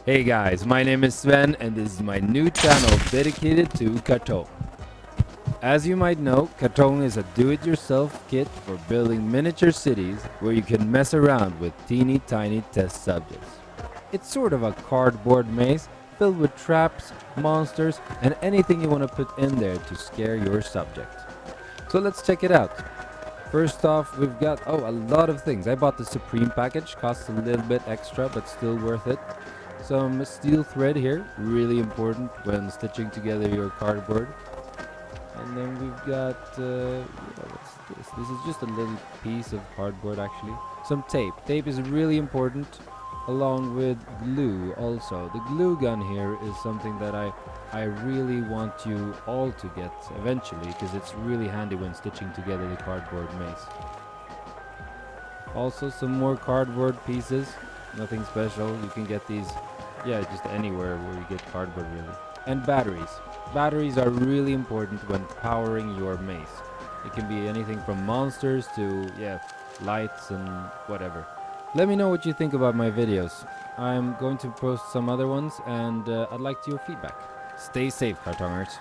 Hey guys, my name is Sven and this is my new channel dedicated to Kartong. As you might know, Kotone is a do-it-yourself kit for building miniature cities where you can mess around with teeny tiny test subjects. It's sort of a cardboard maze filled with traps, monsters, and anything you want to put in there to scare your subject. So let's check it out. First off, we've got, a lot of things. I bought the Supreme package, costs a little bit extra, but still worth it. Some steel thread here, really important when stitching together your cardboard. And then we've got, what's this? This is just a little piece of cardboard actually. Some tape. Tape is really important, along with glue also. The glue gun here is something that I really want you all to get eventually, because it's really handy when stitching together the cardboard maze. Also some more cardboard pieces, nothing special. You can get these, just anywhere where you get cardboard really. And batteries. Batteries are really important when powering your maze. It can be anything from monsters to, lights and whatever. Let me know what you think about my videos. I'm going to post some other ones and I'd like your feedback. Stay safe, Kartongers.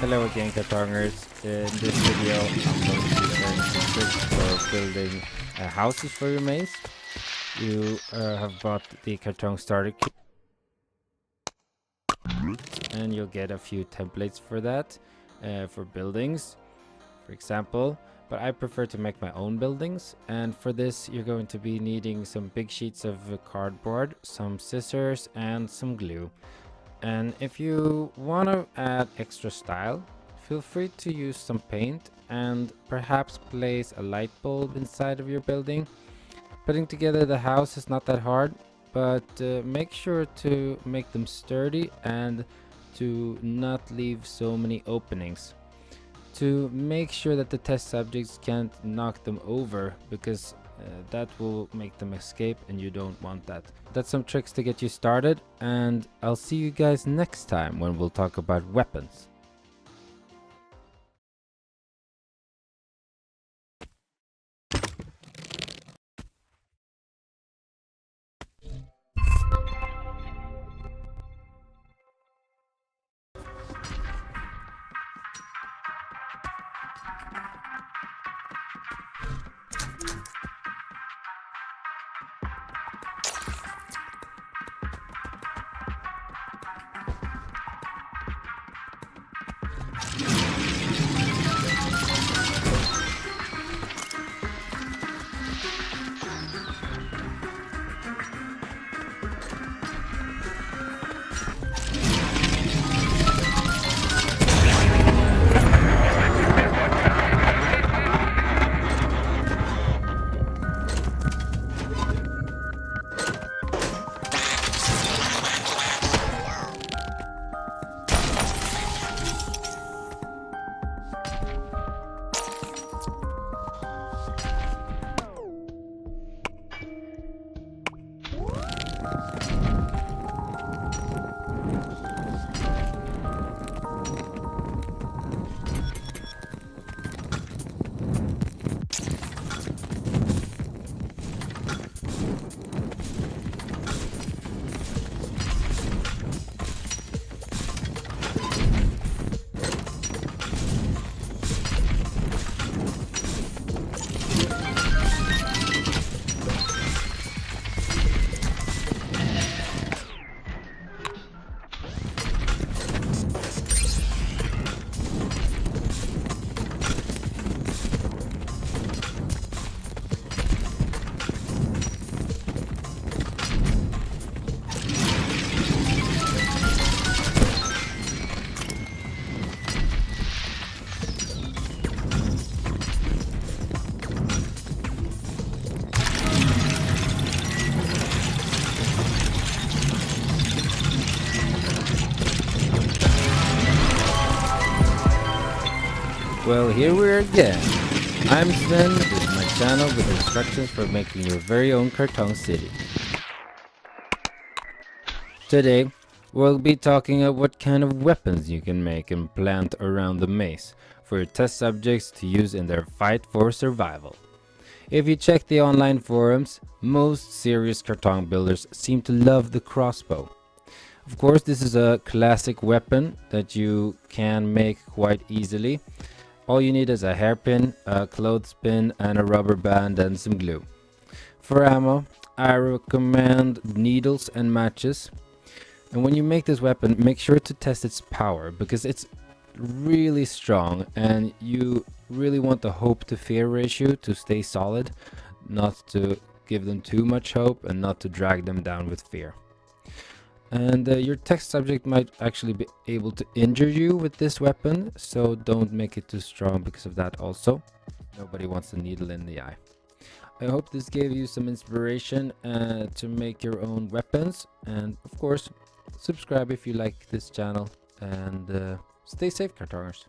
Hello again, Kartongers. In this video, I'm going to be sharing some tricks for building houses for your maze. You have bought the Kartong starter kit, and you'll get a few templates for that, for buildings, for example. But I prefer to make my own buildings, and for this, you're going to be needing some big sheets of cardboard, some scissors, and some glue. And if you want to add extra style, feel free to use some paint and perhaps place a light bulb inside of your building. Putting together the house is not that hard, but make sure to make them sturdy and to not leave so many openings. To make sure that the test subjects can't knock them over, because that will make them escape and you don't want that. That's some tricks to get you started, and I'll see you guys next time when we'll talk about weapons. Well, here we are again. I'm Sven, this is my channel with instructions for making your very own Kartong city. Today, we'll be talking about what kind of weapons you can make and plant around the maze for your test subjects to use in their fight for survival. If you check the online forums, most serious Kartong builders seem to love the crossbow. Of course, this is a classic weapon that you can make quite easily. All you need is a hairpin, a clothespin, and a rubber band and some glue. For ammo, I recommend needles and matches. And when you make this weapon, make sure to test its power, because it's really strong and you really want the hope to fear ratio to stay solid, not to give them too much hope and not to drag them down with fear. And your test subject might actually be able to injure you with this weapon, so don't make it too strong because of that also. Nobody wants a needle in the eye. I hope this gave you some inspiration to make your own weapons, and of course, subscribe if you like this channel, and stay safe, Kartongers.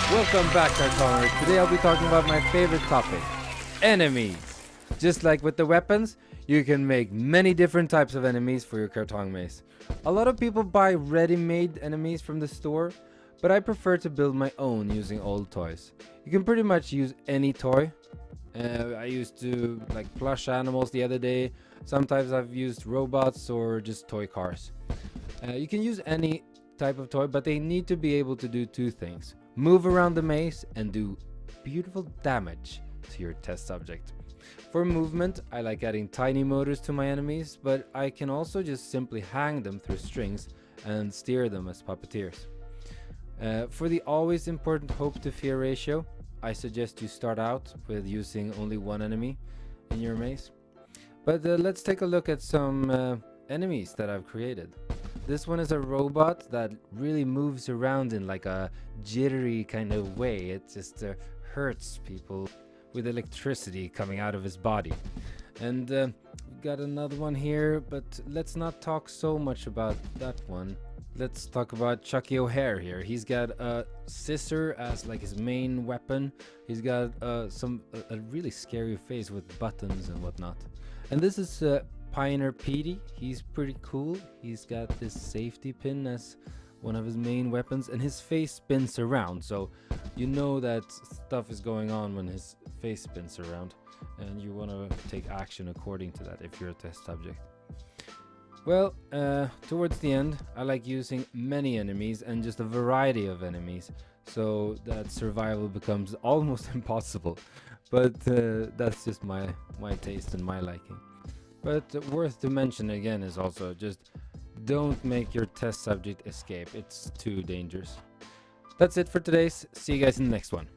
Welcome back, Kartong. Today I'll be talking about my favorite topic, enemies. Just like with the weapons, you can make many different types of enemies for your Kartong mace. A lot of people buy ready-made enemies from the store, but I prefer to build my own using old toys. You can pretty much use any toy. I used to like plush animals the other day. Sometimes I've used robots or just toy cars. You can use any type of toy, but they need to be able to do two things: move around the maze and do beautiful damage to your test subject. For movement, I like adding tiny motors to my enemies, but I can also just simply hang them through strings and steer them as puppeteers. For the always important hope to fear ratio, I suggest you start out with using only one enemy in your maze. But let's take a look at some enemies that I've created. This one is a robot that really moves around in like a jittery kind of way. It just hurts people with electricity coming out of his body. And we've got another one here, but let's not talk so much about that one. Let's talk about Chucky O'Hare here. He's got a scissor as like his main weapon. He's got a really scary face with buttons and whatnot. And this is Pioneer Petey. He's pretty cool. He's got this safety pin as one of his main weapons, and his face spins around, so you know that stuff is going on when his face spins around, and you want to take action according to that if you're a test subject. Well, towards the end, I like using many enemies and just a variety of enemies, so that survival becomes almost impossible. But that's just my taste and my liking. But worth to mention again is also just don't make your test subject escape. It's too dangerous. That's it for today's. See you guys in the next one.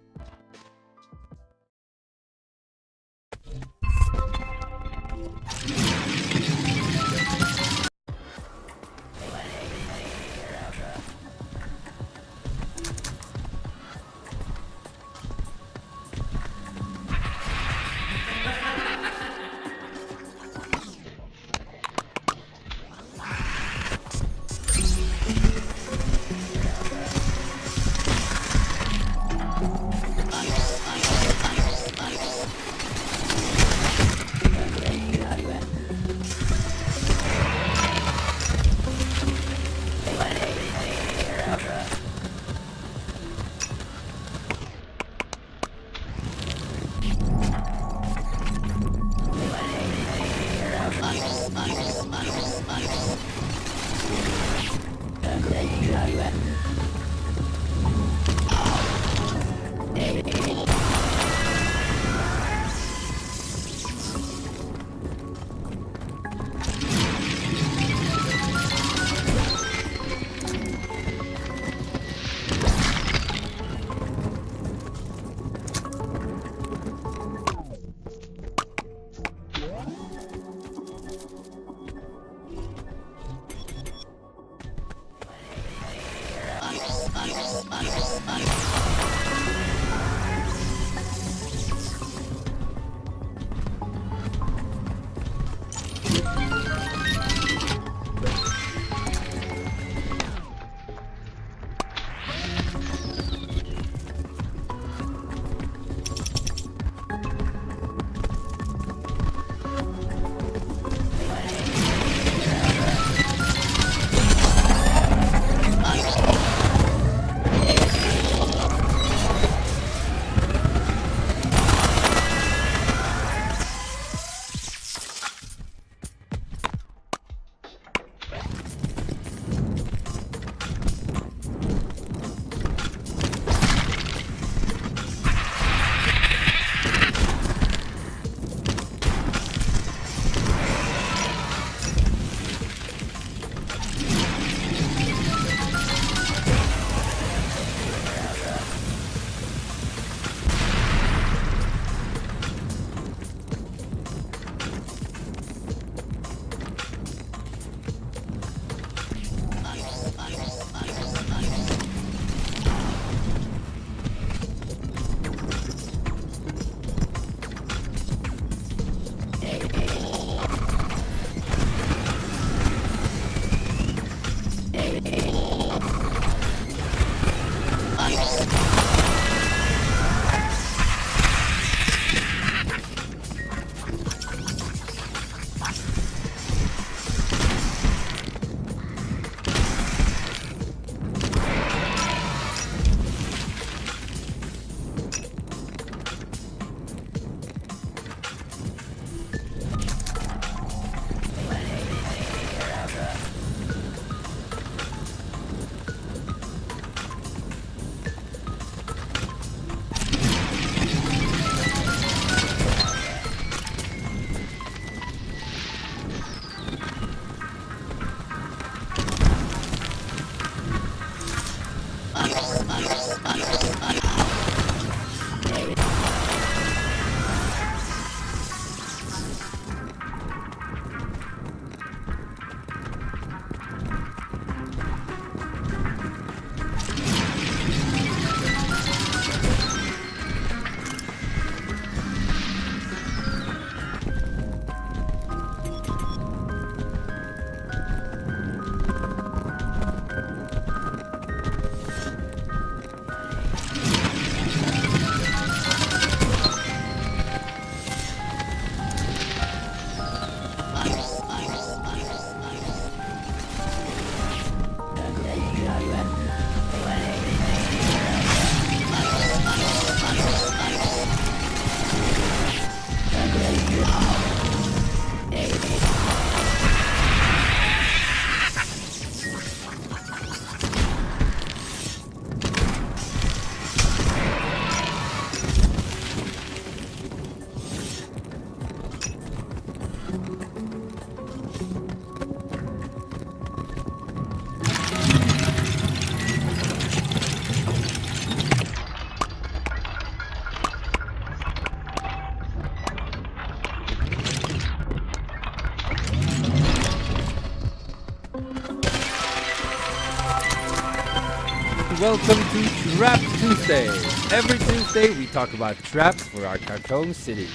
Welcome to Trap Tuesday. Every Tuesday we talk about traps for our Kartong cities.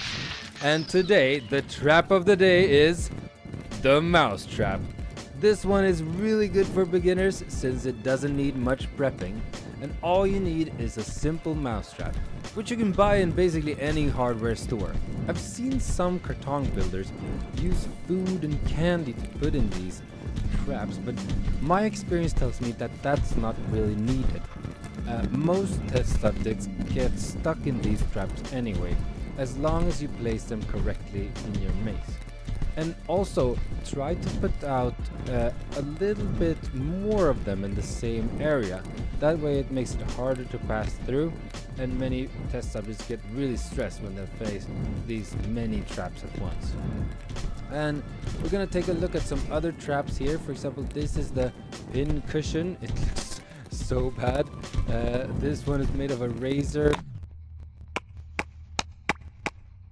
And today, the trap of the day is the mouse trap. This one is really good for beginners since it doesn't need much prepping. And all you need is a simple mousetrap, which you can buy in basically any hardware store. I've seen some Kartong builders use food and candy to put in these traps, but my experience tells me that that's not really needed. Most test subjects get stuck in these traps anyway, as long as you place them correctly in your maze. And also, try to put out a little bit more of them in the same area. That way it makes it harder to pass through, and many test subjects get really stressed when they face these many traps at once. And we're gonna take a look at some other traps here. For example, this is the pin cushion. It looks so bad. This one is made of a razor,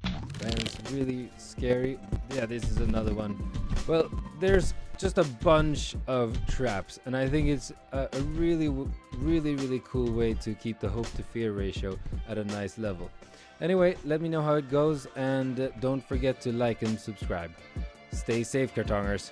and it's really scary. Yeah, this is another one. Well, there's just a bunch of traps, and I think it's a really cool way to keep the hope to fear ratio at a nice level. Anyway, let me know how it goes, and don't forget to like and subscribe. Stay safe, Kartongers.